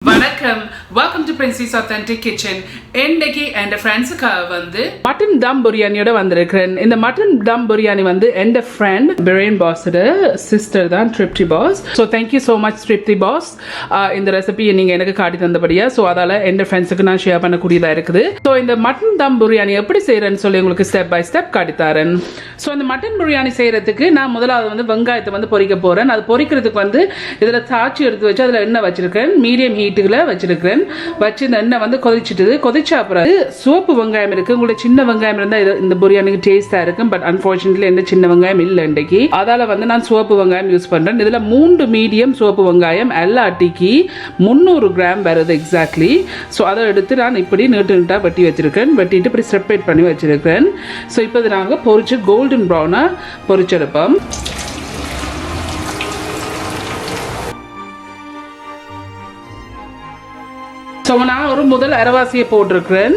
வணக்கம், welcome to Princy's Authentic Kitchen. இன்னைக்கு என் ஃப்ரெண்ட்ஸுக்காக வந்து மட்டன் தம் பிரியாணியோட வந்திருக்கிறேன். இந்த மட்டன் தம் பிரியாணி வந்து என் ஃப்ரெண்ட் பிரியாணி பாஸோட சிஸ்டர் தான் Tripti boss. So thank you so much Tripti boss. இந்த ரெசிபியை நீங்கள் எனக்கு காட்டி தந்தபடியா, ஸோ அதால் என் ஃப்ரெண்ட்ஸுக்கு நான் ஷேர் பண்ணக்கூடியதாக இருக்குது. ஸோ இந்த மட்டன் தம் பிரியாணி எப்படி செய்கிறேன்னு சொல்லி உங்களுக்கு ஸ்டெப் பை ஸ்டெப் காட்டித்தாரேன். ஸோ இந்த மட்டன் பிரியாணி செய்கிறதுக்கு நான் முதலாவது வந்து வெங்காயத்தை வந்து பொரிக்க போகிறேன். அது பொரிக்கிறதுக்கு வந்து இதில் தாச்சி எடுத்து வச்சு அதில் எண்ணெய் வச்சிருக்கேன். மீடியம் ஹீட்டுகளை வச்சிருக்கிறேன். வச்சு இந்த எண்ணெய் வந்து கொதிச்சா அப்புறம் சோப்பு வெங்காயம் இருக்கு. உங்களுக்கு சின்ன வெங்காயம் இருந்தால் இந்த பிரியாணிக்கு டேஸ்டா இருக்கும். பட் அன்பார்ச்சுனேட்லி எந்த சின்ன வெங்காயம் இல்லை இன்றைக்கு. அதால வந்து நான் சோப்பு வெங்காயம் யூஸ் பண்றேன். இதுல 3 மீடியம் சோப்பு வெங்காயம் எல்லா அட்டிக்கு 300 கிராம் வருது எக்ஸாக்ட்லி. ஸோ அதை எடுத்து நான் இப்படி நீட்டா வெட்டி வச்சிருக்கேன். வெட்டிட்டு இப்படி செப்பரேட் பண்ணி வச்சிருக்கேன். ஸோ இப்போ இது நாங்கள் பொரிச்சு கோல்டன் ப்ரௌனா பொரிச்செடுப்போம். ஸோ நான் ஒரு முதல் அரைவாசியை போட்டிருக்கிறேன்.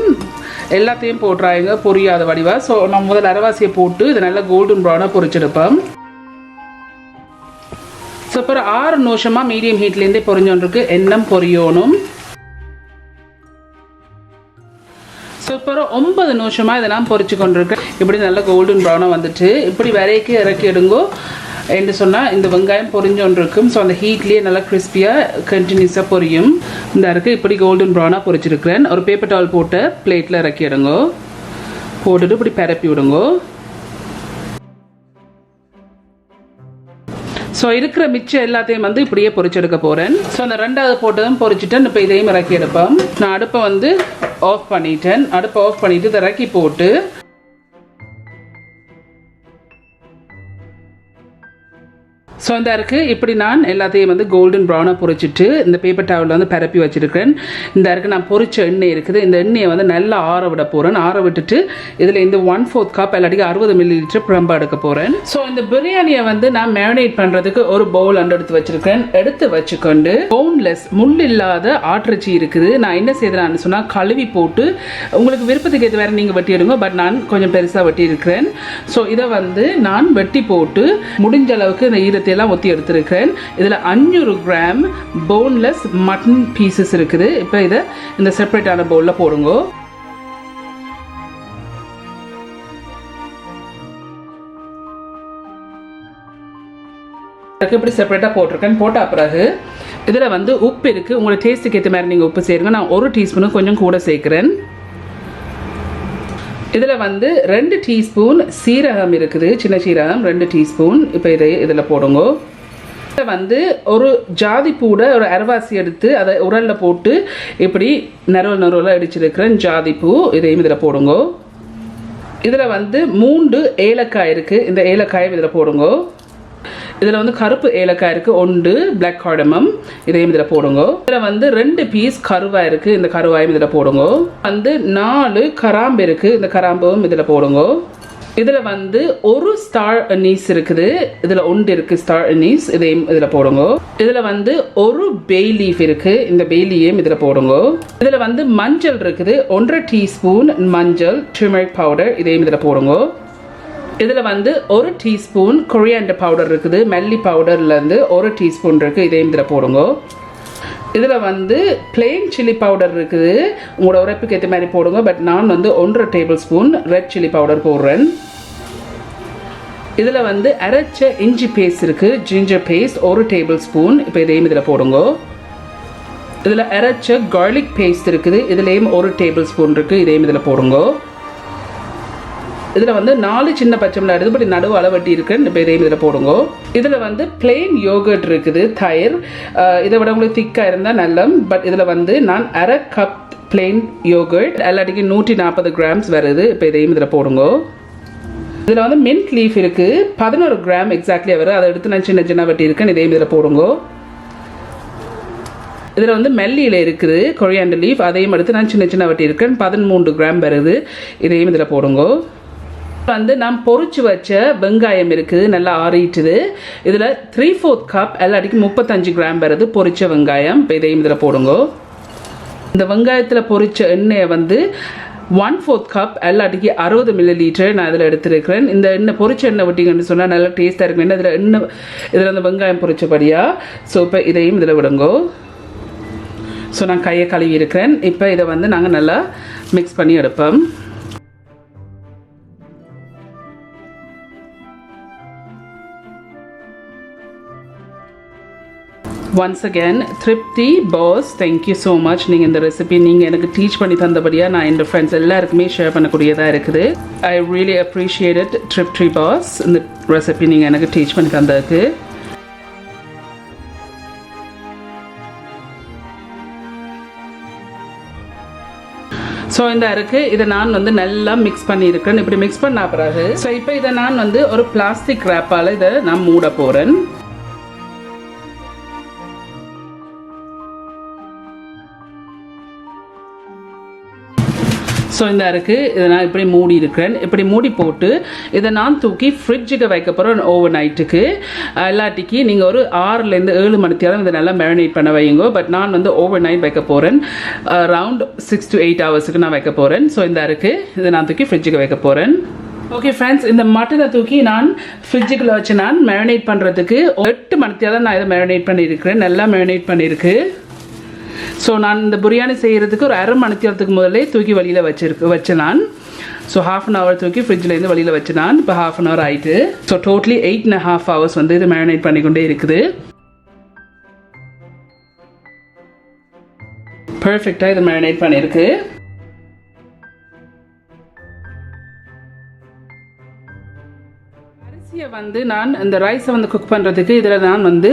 எல்லாத்தையும் போட்டுறாங்க பொரியாத வடிவா. ஸோ நான் முதல் அரைவாசியை போட்டு இதை நல்லா கோல்டன் ப்ரௌனாக பொரிச்செடுப்பேன். ஸோ அப்புறம் 6 நிமிஷமாக மீடியம் ஹீட்லேருந்தே பொரிஞ்சோன்றிருக்கு. எண்ணெய் பொரியணும். ஸோ அப்புறம் 9 நிமிஷமாக இதை நான் பொரிச்சு கொண்டிருக்கேன். இப்படி நல்லா கோல்டன் ப்ரௌனாக வந்துட்டு இப்படி வரைக்கு இறக்கி எடுங்கோ என்று சொன்னால் இந்த வெங்காயம் பொரிஞ்சொன்று இருக்கும். ஸோ அந்த ஹீட்லேயே நல்லா கிறிஸ்பியாக கண்டினியூஸாக பொரியும். இந்த இருக்குது இப்படி கோல்டன் ப்ரௌனாக பொரிச்சிருக்கிறேன். ஒரு பேப்பர் டவல் போட்டு பிளேட்டில் இறக்கி எடுங்கோ. போட்டுட்டு இப்படி பரப்பி விடுங்கோ. ஸோ இருக்கிற மிச்சம் எல்லாத்தையும் வந்து இப்படியே பொரிச்செடுக்க போகிறேன். ஸோ அந்த ரெண்டாவது போட்டதும் பொரிச்சிட்டேன். இப்போ இதையும் இறக்கி எடுப்பேன். நான் அடுப்பை வந்து ஆஃப் பண்ணிட்டேன். அடுப்பை ஆஃப் பண்ணிவிட்டு இதை இறக்கி போட்டு ஸோ இந்த இருக்குது இப்படி நான் எல்லாத்தையும் வந்து கோல்டன் ப்ரௌனாக பொரிச்சிட்டு இந்த பேப்பர் டவலில் வந்து பரப்பி வச்சுருக்கிறேன். இந்த இருக்குது நான் பொரிச்ச எண்ணெய் இருக்குது. இந்த எண்ணெயை வந்து நல்லா ஆற விட போகிறேன். ஆற விட்டுட்டு இதில் இந்த 1/4 கப் இல்லாட்டிக்கு 60 மில்லிலிட்டர் பிரம்பா எடுக்க போகிறேன். ஸோ இந்த பிரியாணியை வந்து நான் மேரினேட் பண்ணுறதுக்கு ஒரு பவுல் எடுத்து வச்சுருக்கேன். எடுத்து வச்சுக்கொண்டு போன்லெஸ் முள் இல்லாத ஆட்டிறைச்சி இருக்குது. நான் என்ன செய்கிறேன்னு சொன்னால் கழுவி போட்டு உங்களுக்கு விருப்பத்துக்கு எது வேறு நீங்கள் வெட்டி எடுங்க. பட் நான் கொஞ்சம் பெருசாக வெட்டி இருக்கிறேன். ஸோ இதை வந்து நான் வெட்டி போட்டு முடிஞ்ச அளவுக்கு இந்த ஈரத்தை எல்லாம் ஒத்தி எடுத்திருக்கிறேன். இதில் 500 கிராம் போன்லெஸ் மட்டன் பீசஸ் இருக்குது. இப்போ இதை இந்த செப்பரேட்டான பவுலில் போடுங்க. இப்படி செப்பரேட்டாக போட்டிருக்கேன். போட்ட பிறகு இதில் வந்து உப்பு இருக்குது. உங்களோட டேஸ்ட்டுக்கு ஏற்ற மாதிரி நீங்கள் உப்பு சேருங்க. நான் 1 டீஸ்பூனு கொஞ்சம் கூட சேர்க்குறேன். இதில் வந்து 2 டீஸ்பூன் சீரகம் இருக்குது. சின்ன சீரகம் 2 டீஸ்பூன். இப்போ இதில் போடுங்க. இதில் வந்து ஒரு ஜாதி பூட ஒரு அரைவாசி எடுத்து அதை உரலில் போட்டு இப்படி நறுவலாக அடிச்சிருக்கிறேன் ஜாதி பூ. இதையும் இதில் போடுங்க. இதில் வந்து 3 ஏலக்காய் இருக்குது. இந்த ஏலக்காயை இதில் போடுங்க. இதில் வந்து கருப்பு ஏலக்காய் இருக்குது 1 பிளாக் கார்டமம். இதையும் இதில் போடுங்க. இதில் வந்து 2 பீஸ் கருவாய் இருக்குது. இந்த கருவாயும் இதில் போடுங்க. வந்து 4 கராம்பு இருக்குது. இந்த கராம்பும் இதில் போடுங்க. இதில் வந்து 1 ஸ்டார் அனீஸ் இருக்குது. இதில் 1 இருக்குது ஸ்டார் அனீஸ். இதையும் இதில் போடுங்க. இதில் வந்து 1 பே லீஃப் இருக்குது. இந்த பே லீஃபையும் இதில் போடுங்க. இதில் வந்து மஞ்சள் இருக்குது. 1.5 டீஸ்பூன் மஞ்சள் டர்மரிக் பவுடர். இதையும் இதில் போடுங்க. இதில் வந்து 1 டீஸ்பூன் கொரியாண்டர் பவுடர் இருக்குது. மல்லி பவுடர்லேருந்து 1 டீஸ்பூன் இருக்குது. இதையும் இதில் போடுங்க. இதில் வந்து பிளெயின் சில்லி பவுடர் இருக்குது. உங்களோட உரைப்புக்கு ஏற்ற மாதிரி போடுங்க. பட் நான் வந்து 1.5 tablespoon red chilli powder போடுறேன். இதில் வந்து அரைச்ச இஞ்சி பேஸ்ட் இருக்குது. Ginger paste 1 tablespoon. இப்போ இதையும் இதில் போடுங்க. இதில் அரைச்ச கார்லிக் பேஸ்ட் இருக்குது. இதுலேயும் 1 டேபிள் ஸ்பூன் இருக்குது. இதையும் இதில் போடுங்க. இதில் வந்து 4 சின்ன பச்சை மிளகாய் எடுத்து இப்படி நடுவு அளவட்டி இருக்குன்னு இப்போ இதையும் இதில் போடுங்க. இதில் வந்து பிளெயின் யோகர்ட் இருக்குது. தயிர் இதை விட உங்களுக்கு திக்காக இருந்தால் நல்ல. பட் இதில் வந்து நான் 1/2 கப் பிளெயின் யோகர்ட் எல்லாட்டிக்கு 140 கிராம்ஸ் வருது. இப்போ இதையும் இதில் போடுங்க. இதில் வந்து மின்ட் லீஃப் இருக்குது. 11 கிராம் எக்ஸாக்ட்லியாக வருது. அதை எடுத்து நான் சின்ன சின்ன வெட்டி இருக்கேன். இதையும் இதில் போடுங்க. இதில் வந்து மெல்லியில் இருக்குது கொரியாண்டர் லீஃப். அதையும் எடுத்து நான் சின்ன சின்ன வெட்டி இருக்கேன். 13 கிராம் வருது. இதையும் இதில் போடுங்க. வந்து நான் பொரிச்சு வச்ச வெங்காயம் இருக்குது. நல்லா ஆறிட்டுது. இதில் 3/4 கப் எல்லாட்டிக்கு 35 கிராம் வருது பொரிச்ச வெங்காயம். இப்போ இதையும் இதில் போடுங்க. இந்த வெங்காயத்தில் பொரிச்ச எண்ணெயை வந்து 1/4 கப் எல்லாட்டிக்கு 60 மில்லிலிட்டர் நான் இதில் எடுத்துருக்கிறேன். இந்த எண்ணெய் பொரிச்ச எண்ணெய் விட்டிங்கன்னு சொன்னால் நல்லா டேஸ்ட்டாக இருக்கும். இதில் வந்து வெங்காயம் பொரிச்சபடியாக. ஸோ இப்போ இதையும் இதில் விடுங்கோ. ஸோ நான் கையை கழுவி இருக்கிறேன். இப்போ இதை வந்து நாங்கள் நல்லா மிக்ஸ் பண்ணி எடுப்போம். Once again, Tripti boss, thank you so much. நீங்கள் இந்த ரெசிபி நீங்கள் எனக்கு டீச் பண்ணி தந்தபடியாக நான் என் ஃப்ரெண்ட்ஸ் எல்லாருக்குமே ஷேர் பண்ணக்கூடியதாக இருக்குது. I really appreciated Tripti boss இந்த ரெசிபி நீங்கள் எனக்கு டீச் பண்ணி தந்ததுக்கு. ஸோ இந்த இருக்குது இதை நான் வந்து நல்லா மிக்ஸ் பண்ணியிருக்கேன். இப்படி மிக்ஸ் பண்ண பிறகு ஸோ இப்போ இதை நான் வந்து ஒரு பிளாஸ்டிக் ரேப்பால் இதை நான் மூட போகிறேன். ஸோ இந்த இருக்குது இதை நான் இப்படி மூடி இருக்கிறேன். இப்படி மூடி போட்டு இதை நான் தூக்கி ஃப்ரிட்ஜுக்கு வைக்க போகிறேன் ஓவர் நைட்டுக்கு. இல்லாட்டிக்கு நீங்கள் ஒரு 6லேருந்து 7 மணி நேரம் இதை நல்லா மேரினேட் பண்ண வைங்க. பட் நான் வந்து ஓவர் நைட் வைக்க போகிறேன். அரவுண்ட் 6 to 8 ஹவர்ஸுக்கு நான் வைக்க போகிறேன். ஸோ இந்த இருக்குது இதை நான் தூக்கி ஃப்ரிட்ஜுக்கு வைக்க போகிறேன். ஓகே ஃப்ரெண்ட்ஸ், இந்த மட்டனை தூக்கி நான் ஃப்ரிட்ஜுக்குள்ளே வச்சு நான் மேரினேட் பண்ணுறதுக்கு 8 மணி நேரம் நான் இதை மேரினேட் பண்ணியிருக்கிறேன். நல்லா மேரினேட் பண்ணியிருக்கு. ஸோ நான் இந்த பிரியாணி செய்கிறதுக்கு ஒரு 1/2 மணி நேரத்துக்கு முதல்லே தூக்கி வெளியில் வச்சேன் நான். ஸோ 1/2 hour தூக்கி ஃப்ரிட்ஜ்லேருந்து வெளியில் வச்சு நான் இப்போ 1/2 hour ஆகிட்டு. ஸோ டோட்டலி 8.5 hours வந்து இது மேரினேட் பண்ணிக்கொண்டே இருக்குது. பர்ஃபெக்டாக இது மேரினேட் பண்ணியிருக்கு. அரிசியை வந்து நான் இந்த ரைஸை வந்து குக் பண்ணுறதுக்கு இதில் நான் வந்து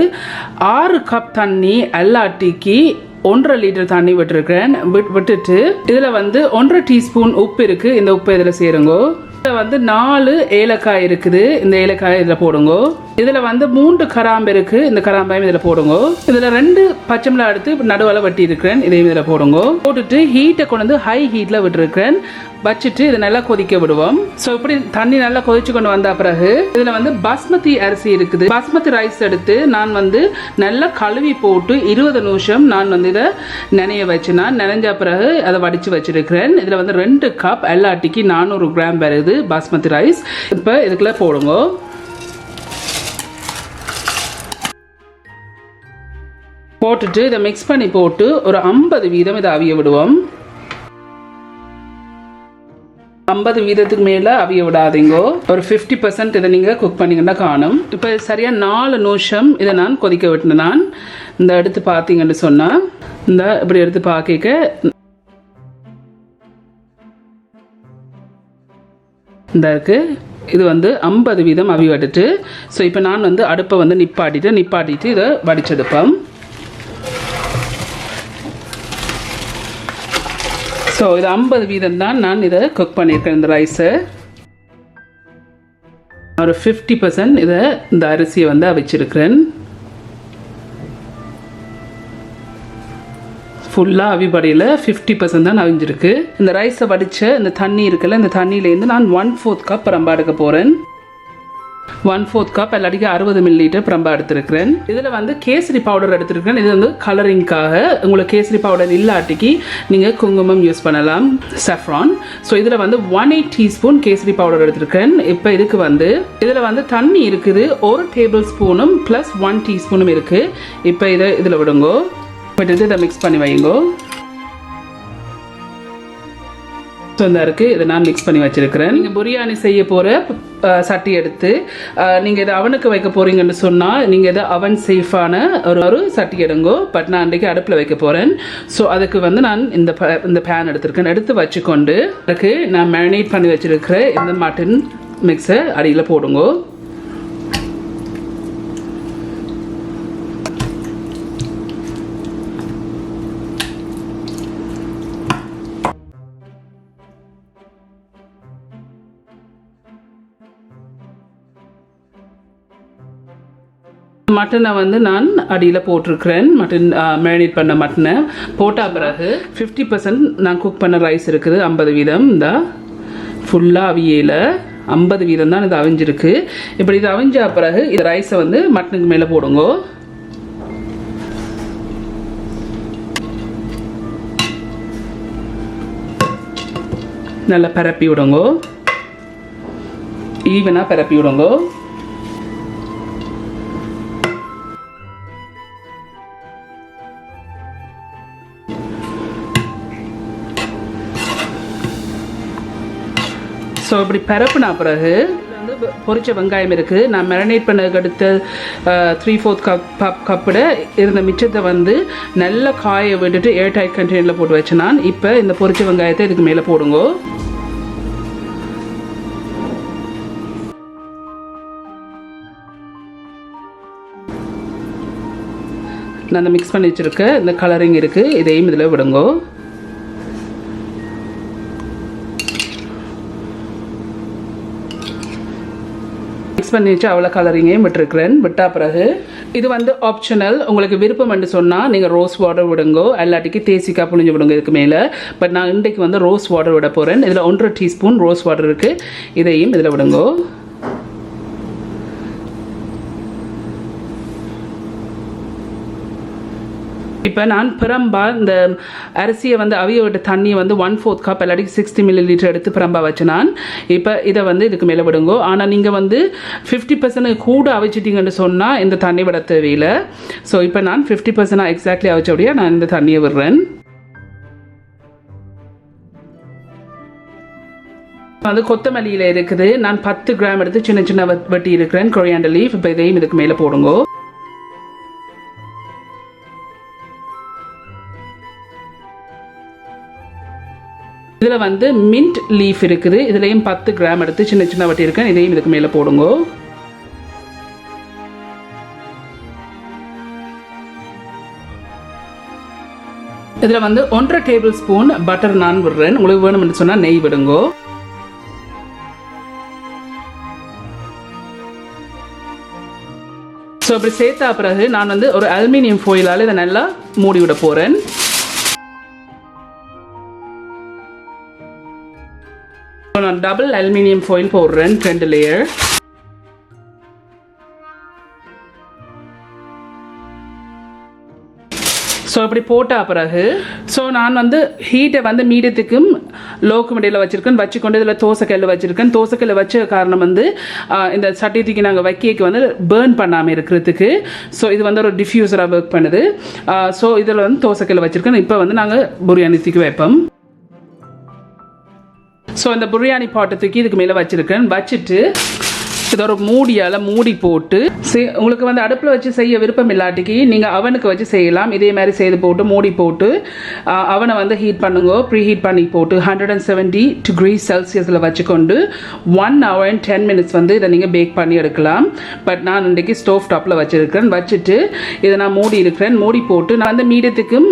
6 கப் தண்ணி எல்லாட்டிக்கு 1.5 லிட்டர் தண்ணி விட்டுருக்கேன். விட்டுட்டு இதில் வந்து 1.5 டீஸ்பூன் உப்பு இருக்குது. இந்த உப்பு இதில் சேருங்கோ. இதில் வந்து 4 ஏலக்காய் இருக்குது. இந்த ஏலக்காய் இதில் போடுங்க. இதில் வந்து 3 கராம்பு இருக்குது. இந்த கராம்பாயும் இதில் போடுங்க. இதில் 2 பச்சை மிளகாய் எடுத்து நடுவில் வெட்டி இருக்கிறேன். இதையும் இதில் போடுங்க. போட்டுட்டு ஹீட்டை கொண்டு வந்து ஹை ஹீட்டில் விட்டுருக்கிறேன். வச்சுட்டு இதை நல்லா கொதிக்க விடுவோம். ஸோ இப்படி தண்ணி நல்லா கொதிச்சு கொண்டு வந்த பிறகு இதில் வந்து பாஸ்மதி அரிசி இருக்குது. பாஸ்மதி ரைஸ் எடுத்து நான் வந்து நல்லா கழுவி போட்டு 20 நிமிஷம் நான் வந்து இதை நனைய வச்சு நான் நனைஞ்ச பிறகு அதை வடித்து வச்சிருக்கிறேன். இதில் வந்து 2 கப் எல்லாட்டிக்கு 400 கிராம் வருது பாஸ்மதி ரைஸ். இப்போ இதுக்குள்ளே போடுங்க. போட்டுட்டு இதை மிக்ஸ் பண்ணி போட்டு ஒரு 50% இதை அவிய விடுவோம். 50% மேலே அவிய விடாதீங்க. ஒரு 50% இதை நீங்கள் குக் பண்ணிங்கன்னா காணும். இப்போ சரியாக 4 நிமிஷம் இதை நான் கொதிக்க விட்டேன். நான் இந்த எடுத்து பார்த்தீங்கன்னு சொன்னால் இந்த இப்படி எடுத்து பார்க்க இந்த இருக்குது. இது வந்து 50% அவி விட்டுட்டு ஸோ இப்போ நான் வந்து அடுப்பை வந்து நிப்பாட்டிட்டு இதை வடிச்செடுப்பேன். ஸோ இது 50% தான் நான் இதை குக் பண்ணியிருக்கேன். இந்த ரைஸை ஒரு 50% இதை இந்த அரிசியை வந்து அவிச்சிருக்கிறேன். ஃபுல்லாக அவிபடியில் 50% தான் அவிஞ்சிருக்கு. இந்த ரைஸை வடித்த இந்த தண்ணி இருக்குல்ல, இந்த தண்ணியிலேருந்து நான் 1/4 கப் ரம்பா எடுக்க போகிறேன். 1/4 கப் எல்லாட்டிக்கும் 60 ml ரம்பா எடுத்துருக்கிறேன். இதில் வந்து கேசரி பவுடர் எடுத்துருக்கிறேன். இது வந்து கலரிங்காக. உங்களுக்கு கேசரி பவுடர் இல்லாட்டிக்கு நீங்கள் குங்குமம் யூஸ் பண்ணலாம், saffron. ஸோ இதில் வந்து 1/8 டீஸ்பூன் கேசரி பவுடர் எடுத்துருக்கேன். இப்போ இதுக்கு வந்து இதில் வந்து தண்ணி இருக்குது. 1 டேபிள் ஸ்பூனும் ப்ளஸ் 1 டீஸ்பூனும் இருக்குது. இப்போ இதில் விடுங்கோ. விட்டுட்டு இதை மிக்ஸ் பண்ணி வைங்கோ. ஸோ இந்த இருக்குது இதை நான் மிக்ஸ் பண்ணி வச்சுருக்கிறேன். நீங்கள் பிரியாணி செய்ய போகிற சட்டி எடுத்து நீங்கள் இதை அவனுக்கு வைக்க போகிறீங்கன்னு சொன்னால் நீங்கள் இதை அவன் சேஃபான ஒரு சட்டி எடுங்கோ. பட் நான் அன்றைக்கி அடுப்பில் வைக்க போகிறேன். ஸோ அதுக்கு வந்து நான் இந்த பேன் எடுத்துருக்கேன். எடுத்து வச்சுக்கொண்டு அதுக்கு நான் மேரினேட் பண்ணி வச்சுருக்கிற இந்த மட்டன் மிக்ஸை அடியில் போடுங்கோ. மட்டனை வந்து நான் அடியில் போட்டிருக்கிறேன். மட்டன் மேரினேட் பண்ண மட்டனை போட்ட பிறகு 50% நான் குக் பண்ண ரைஸ் இருக்குது. 50% இந்த ஃபுல்லாக அவியல 50% தான் இது அவிஞ்சிருக்கு. இப்படி இது அவிஞ்ச பிறகு இந்த ரைஸை வந்து மட்டனுக்கு மேலே போடுங்க. நல்லா பரப்பி விடுங்க. ஈவனாக பரப்பி விடுங்க. ஸோ இப்படி பரப்புனா பிறகு வந்து பொரிச்ச வெங்காயம் இருக்குது. நான் மேரினேட் பண்ணதுக்கு அடுத்த 3/4 கப்பில் இருந்த மிச்சத்தை வந்து நல்லா காய விட்டுட்டு ஏர் டைட் கண்டெய்னரில் போட்டு வச்சேன் நான். இப்போ இந்த பொரிச்ச வெங்காயத்தை இதுக்கு மேலே போடுங்க. நான் மிக்ஸ் பண்ணி வச்சுருக்கேன் இந்த கலரிங் இருக்குது, இதையும் இதில் விடுங்க. மிக்ஸ் பண்ணி வச்சு அவ்வளோ கலரிங்கையும் விட்டுருக்குறேன். விட்டா பிறகு இது வந்து ஆப்ஷனல், உங்களுக்கு விருப்பம் என்று சொன்னால் நீங்கள் ரோஸ் வாட்டர் விடுங்கோ, எல்லாட்டிக்கு தேசிக்காய் புழிஞ்சு விடுங்க இதுக்கு மேலே. பட் நான் இன்றைக்கு வந்து ரோஸ் வாட்டர் விட போகிறேன். இதில் 1.5 டீஸ்பூன் ரோஸ் வாட்டர் இருக்குது, இதையும் இதில் விடுங்கோ. இப்போ நான் பிரம்பா இந்த அரிசியை வந்து அவிய விட்ட தண்ணியை வந்து 1/4 கப் இல்லாட்டி 60 ml எடுத்து பிரம்பா வச்சு நான் இப்போ இதை வந்து இதுக்கு மேலே விடுங்கோ. ஆனால் நீங்கள் வந்து 50% கூட அவிச்சிட்டிங்கன்னு சொன்னால் இந்த தண்ணி விட தேவையில்லை. ஸோ இப்போ நான் 50% எக்ஸாக்ட்லி அவிச்சபடியாக நான் இந்த தண்ணியை விடுறேன். வந்து கொத்தமல்லியில் இருக்குது, நான் 10 கிராம் எடுத்து சின்ன சின்ன வெட்டி இருக்கிறேன் கொரியாண்டர் லீஃப். இப்போ இதையும் இதுக்கு மேலே போடுங்கோ. இதில் வந்து மின்ட் லீஃப் இருக்குது, இதுலேயும் 10 கிராம் எடுத்து சின்ன சின்ன வட்டி இருக்கேன், இதையும் இதுக்கு மேலே போடுங்க. இதில் வந்து 1.5 டேபிள் ஸ்பூன் பட்டர் நான் விடுறேன். உங்களுக்கு வேணும்னு சொன்னால் நெய் விடுங்க. ஸோ அப்படி சேர்த்தா பிறகு நான் வந்து ஒரு அலுமினியம் ஃபாயிலால் இதை நல்லா மூடி விட போகிறேன். நான் டபுள் அலுமினியம் ஃபாயில் போடுறேன், 2 லேயர். ஸோ இப்படி போட்டால் பிறகு ஸோ நான் வந்து ஹீட்டை வந்து மீடியத்துக்கும் லோக்கு இடையில் வச்சுருக்கேன். வச்சுக்கொண்டு இதில் தோசைக்கல் வச்சுருக்கேன். தோசைக்கல் வச்ச காரணம் வந்து இந்த சட்டிக்கு நாங்கள் வைக்கேக்கு வந்து பேர்ன் பண்ணாமல் இருக்கிறதுக்கு. ஸோ இது வந்து ஒரு டிஃப்யூசராக ஒர்க் பண்ணுது. ஸோ இதில் வந்து தோசைக்கல் வச்சுருக்கேன். இப்போ வந்து நாங்கள் பிரியாணி தூக்கி வைப்போம். ஸோ இந்த பிரியாணி பாட்டை தூக்கி இதுக்கு மேலே வச்சுருக்கேன். வச்சுட்டு இதை ஒரு மூடியால் மூடி போட்டு உங்களுக்கு வந்து அடுப்பில் வச்சு செய்ய விருப்பம் இல்லாட்டிக்கு நீங்கள் அவனுக்கு வச்சு செய்யலாம். இதே மாதிரி செய்து போட்டு மூடி போட்டு அவனை வந்து ஹீட் பண்ணுங்க. ப்ரீ ஹீட் பண்ணி போட்டு 170 degrees செல்சியஸில் வச்சுக்கொண்டு 1 hour and 10 minutes வந்து இதை நீங்கள் பேக் பண்ணி எடுக்கலாம். பட் நான் இன்றைக்கி ஸ்டோவ் டாப்பில் வச்சுருக்கேன். வச்சுட்டு இதை நான் மூடி இருக்கிறேன். மூடி போட்டு நான் வந்து மீடியத்துக்கும்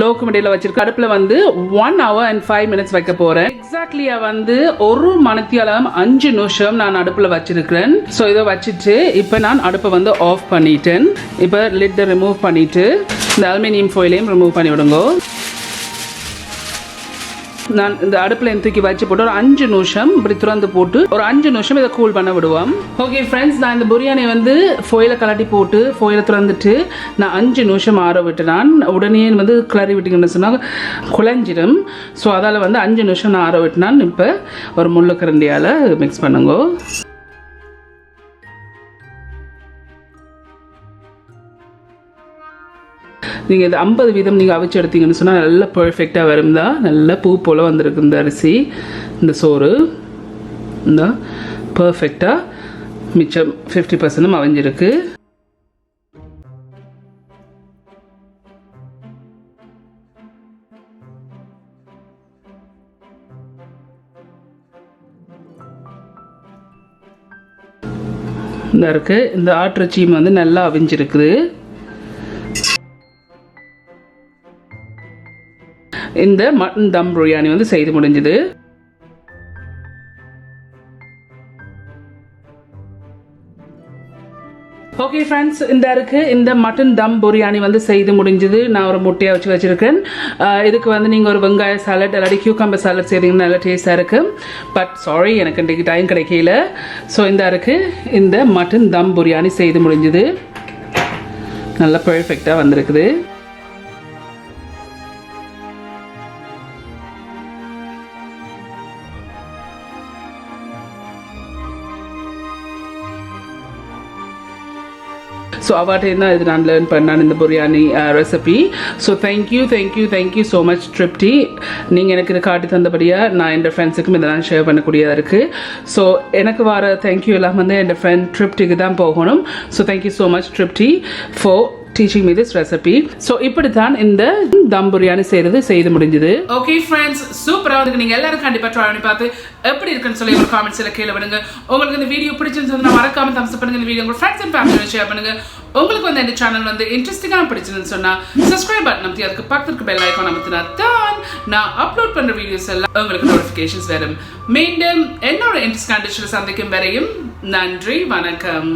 லோக்கு இடையில் வச்சுருக்கேன். அடுப்பில் வந்து 1 hour and 5 minutes வைக்க போகிறேன். எக்ஸாக்ட்லியாக வந்து 1 மணித்தியாலம் 5 நிமிஷம் நான் அடுப்பில் வச்சுருக்கேன். ஸோ இதை வச்சுட்டு இப்போ நான் அடுப்பை வந்து ஆஃப் பண்ணிட்டேன். இப்போ லிட்டை ரிமூவ் பண்ணிவிட்டு இந்த அலுமினியம் ஃபாயிலையும் ரிமூவ் பண்ணி விடுங்க. நான் இந்த அடுப்பில் தூக்கி வச்சு போட்டு ஒரு 5 நிமிஷம் இப்படி திறந்து போட்டு ஒரு 5 நிமிஷம் இதை கூல் பண்ண விடுவோம். ஓகே ஃப்ரெண்ட்ஸ், நான் இந்த பிரியாணி வந்து ஃபாயிலை கலட்டி போட்டு ஃபாயிலை திறந்துட்டு நான் 5 நிமிஷம் ஆற விட்டு நான் உடனே வந்து கிளறி விட்டிங்கன்னு சொன்னால் குழஞ்சிடும். ஸோ அதால் வந்து 5 நிமிஷம் நான் ஆற விட்டுனான். இப்போ ஒரு முள்ளுக்கரண்டியால் மிக்ஸ் பண்ணுங்க. நீங்கள் இது 50% நீங்கள் அவிச்சு எடுத்தீங்கன்னு சொன்னால் நல்லா பர்ஃபெக்டாக வரும் தான். நல்லா பூ போல் வந்திருக்கு இந்த அரிசி, இந்த சோறு இந்த பர்ஃபெக்டாக. மிச்சம் 50% அவிஞ்சிருக்கு. இந்த இருக்குது இந்த ஆட்டிறைச்சியும் வந்து நல்லா அவிஞ்சிருக்குது. இந்த மட்டன் தம் பிரியாணி வந்து செய்து முடிஞ்சது. ஓகே ஃப்ரெண்ட்ஸ், இந்த மட்டன் தம் பிரியாணி வந்து செய்து முடிஞ்சது. நான் ஒரு முட்டையை வச்சு வச்சுருக்கேன். இதுக்கு வந்து நீங்கள் ஒரு வெங்காய சாலட் இல்லாட்டி கியூக்கம்பர் சாலட் செய்தீங்கன்னா நல்லா டேஸ்ட்டாக இருக்குது. பட் சாரி, எனக்கு இன்றைக்கு டைம் கிடைக்கல. ஸோ இந்த மட்டன் தம் பிரியாணி செய்து முடிஞ்சது. நல்லா பர்ஃபெக்டாக வந்திருக்குது. ஸோ அவர்கிட்ட தான் இது நான் லேர்ன் பண்ணேன் இந்த biryani recipe. So thank you so much Tripti. நீங்கள் எனக்கு இதை காட்டி தந்தபடியாக நான் என் ஃப்ரெண்ட்ஸுக்கும் இதை நான் ஷேர் பண்ணக்கூடியதாக இருக்குது. ஸோ எனக்கு வர தேங்க்யூ எல்லாம் வந்து என் ஃப்ரெண்ட் ட்ரிப்டிக்கு தான் போகணும். So thank you so much Tripti for teaching me this recipe. So இப்படிதான் இந்த தம் பிரியாணி செய்து முடிஞ்சது. ஓகே ஃப்ரெண்ட்ஸ், சூப்பரா வந்து நீங்க எல்லாரும் கண்டிப்பா ட்ரை பண்ணி பார்த்து எப்படி இருக்குன்னு சொல்லி ஒரு கமெண்ட்ஸ்ல கீழே விடுங்க. உங்களுக்கு இந்த வீடியோ பிடிச்சிருந்தா மறக்காம தம்ஸ் அப் பண்ணுங்க. இந்த வீடியோ உங்க ஃப்ரெண்ட்ஸ் அண்ட் ஃபேமிலியோட ஷேர் பண்ணுங்க. உங்களுக்கு வந்து இந்த சேனல் வந்து இன்ட்ரெஸ்டிங்கா பிடிச்சிருந்துன்னு சொன்னா சப்ஸ்கிரைப் பட்டன் அமுத்தி அதுக்கு பக்கத்துக்கு பெல் ஐகான் அமுத்தினா தான் நான் அப்லோட் பண்ற வீடியோஸ் எல்லாம் உங்களுக்கு நோட்டிஃபிகேஷன்ஸ் வரும். மீண்டும் என்னோட இன்ட்ரெஸ்டிங் கண்டிஷன்ல சந்திக்கும் வரையும் நன்றி, வணக்கம்.